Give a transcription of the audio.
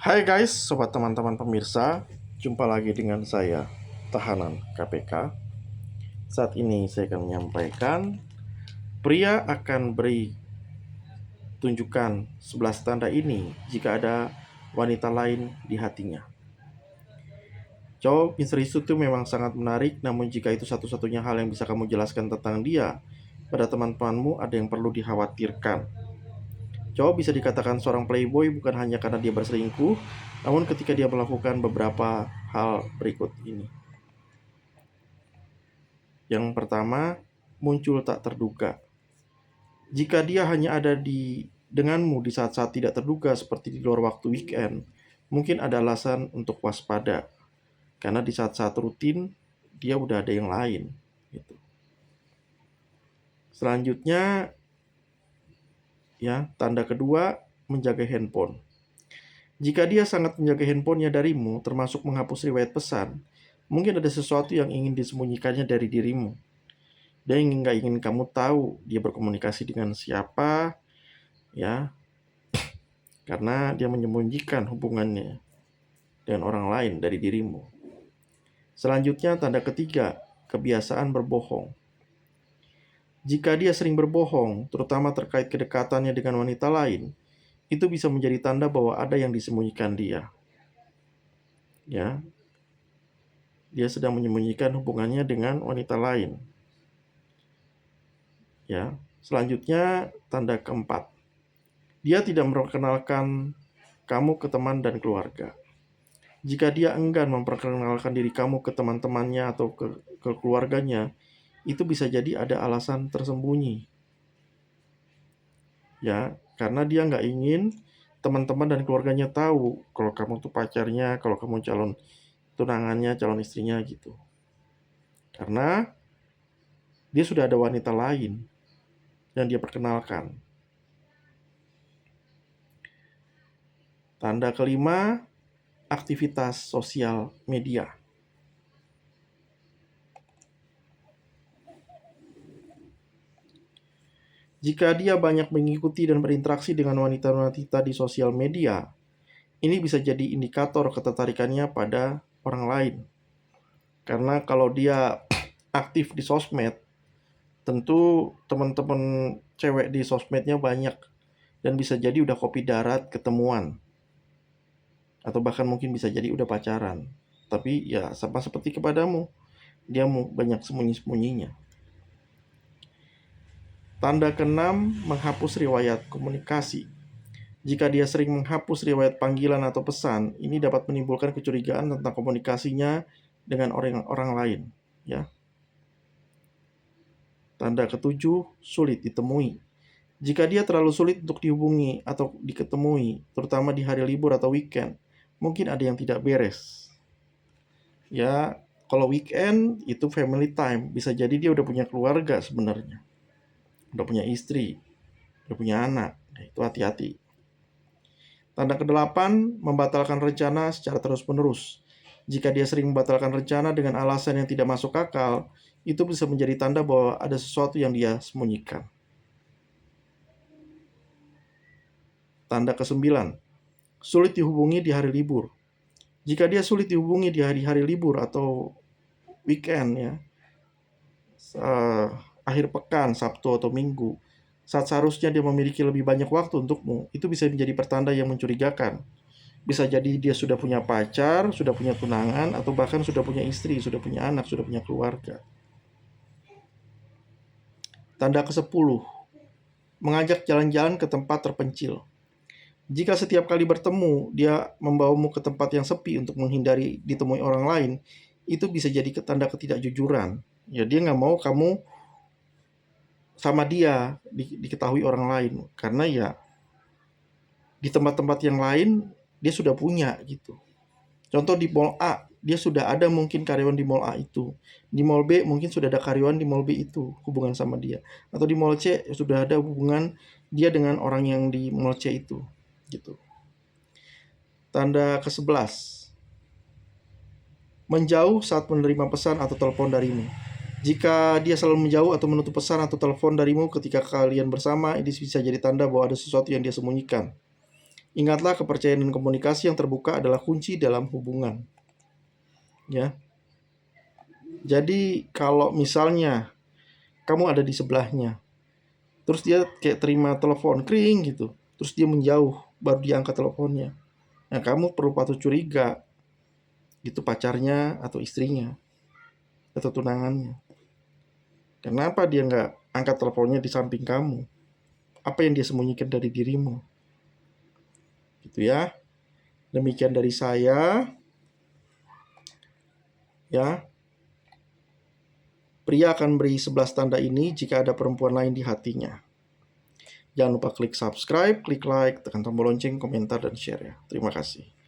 Hai guys, sobat teman-teman pemirsa, jumpa lagi dengan saya, tahanan KPK. Saat ini saya akan menyampaikan, pria akan beri tunjukkan 11 tanda ini jika ada wanita lain di hatinya. Cowok misteri itu memang sangat menarik, namun jika itu satu-satunya hal yang bisa kamu jelaskan tentang dia, pada teman-temanmu ada yang perlu dikhawatirkan. Cowok bisa dikatakan seorang playboy bukan hanya karena dia berselingkuh, namun ketika dia melakukan beberapa hal berikut ini. Yang pertama, muncul tak terduga. Jika dia hanya ada denganmu di saat-saat tidak terduga seperti di luar waktu weekend, mungkin ada alasan untuk waspada. Karena di saat-saat rutin, dia udah ada yang lain. Gitu. Selanjutnya, ya, tanda kedua, menjaga handphone. Jika dia sangat menjaga handphonenya darimu, termasuk menghapus riwayat pesan, mungkin ada sesuatu yang ingin disembunyikannya dari dirimu. Dia nggak ingin kamu tahu dia berkomunikasi dengan siapa, ya, karena dia menyembunyikan hubungannya dengan orang lain dari dirimu. Selanjutnya, tanda ketiga, kebiasaan berbohong. Jika dia sering berbohong, terutama terkait kedekatannya dengan wanita lain, itu bisa menjadi tanda bahwa ada yang disembunyikan dia. Ya, dia sedang menyembunyikan hubungannya dengan wanita lain. Ya, selanjutnya tanda keempat, dia tidak memperkenalkan kamu ke teman dan keluarga. Jika dia enggan memperkenalkan diri kamu ke teman-temannya atau ke keluarganya, itu bisa jadi ada alasan tersembunyi. Ya, karena dia nggak ingin teman-teman dan keluarganya tahu kalau kamu tuh pacarnya, kalau kamu calon tunangannya, calon istrinya gitu. Karena dia sudah ada wanita lain yang dia perkenalkan. Tanda kelima, aktivitas sosial media. Jika dia banyak mengikuti dan berinteraksi dengan wanita-wanita di sosial media, ini bisa jadi indikator ketertarikannya pada orang lain. Karena kalau dia aktif di sosmed, tentu teman-teman cewek di sosmednya banyak dan bisa jadi udah kopi darat ketemuan. Atau bahkan mungkin bisa jadi udah pacaran. Tapi ya sama seperti kepadamu, dia banyak sembunyi-sembunyinya. Tanda keenam, menghapus riwayat komunikasi. Jika dia sering menghapus riwayat panggilan atau pesan, ini dapat menimbulkan kecurigaan tentang komunikasinya dengan orang lain. Ya. Tanda ketujuh, sulit ditemui. Jika dia terlalu sulit untuk dihubungi atau diketemui, terutama di hari libur atau weekend, mungkin ada yang tidak beres. Ya, kalau weekend itu family time, bisa jadi dia udah punya keluarga sebenarnya. Udah punya istri, udah punya anak. Itu hati-hati. Tanda kedelapan, membatalkan rencana secara terus-menerus. Jika dia sering membatalkan rencana dengan alasan yang tidak masuk akal, itu bisa menjadi tanda bahwa ada sesuatu yang dia sembunyikan. Tanda kesembilan, sulit dihubungi di hari libur. Jika dia sulit dihubungi di hari-hari libur atau weekend, ya, akhir pekan, Sabtu atau Minggu, saat seharusnya dia memiliki lebih banyak waktu untukmu, itu bisa menjadi pertanda yang mencurigakan. Bisa jadi dia sudah punya pacar, sudah punya tunangan, atau bahkan sudah punya istri, sudah punya anak, sudah punya keluarga. Tanda ke-10, mengajak jalan-jalan ke tempat terpencil. Jika setiap kali bertemu, dia membawamu ke tempat yang sepi untuk menghindari ditemui orang lain, itu bisa jadi tanda ketidakjujuran. Ya, dia nggak mau kamu sama dia diketahui orang lain. Karena ya, di tempat-tempat yang lain, dia sudah punya gitu. Contoh di mall A, dia sudah ada mungkin karyawan di mall A itu. Di mall B mungkin sudah ada karyawan di mall B itu, hubungan sama dia. Atau di mall C sudah ada hubungan dia dengan orang yang di mall C itu. Gitu. Tanda ke-11, menjauh saat menerima pesan atau telepon darimu. Jika dia selalu menjauh atau menutup pesan atau telepon darimu ketika kalian bersama, ini bisa jadi tanda bahwa ada sesuatu yang dia sembunyikan. Ingatlah, kepercayaan dan komunikasi yang terbuka adalah kunci dalam hubungan. Ya. Jadi kalau misalnya kamu ada di sebelahnya, terus dia kayak terima telepon kring gitu, terus dia menjauh, baru dia angkat teleponnya. Nah, kamu perlu patut curiga, itu pacarnya atau istrinya atau tunangannya. Kenapa dia nggak angkat teleponnya di samping kamu? Apa yang dia sembunyikan dari dirimu? Gitu ya. Demikian dari saya. Ya. Pria akan beri 11 tanda ini jika ada perempuan lain di hatinya. Jangan lupa klik subscribe, klik like, tekan tombol lonceng, komentar, dan share ya. Terima kasih.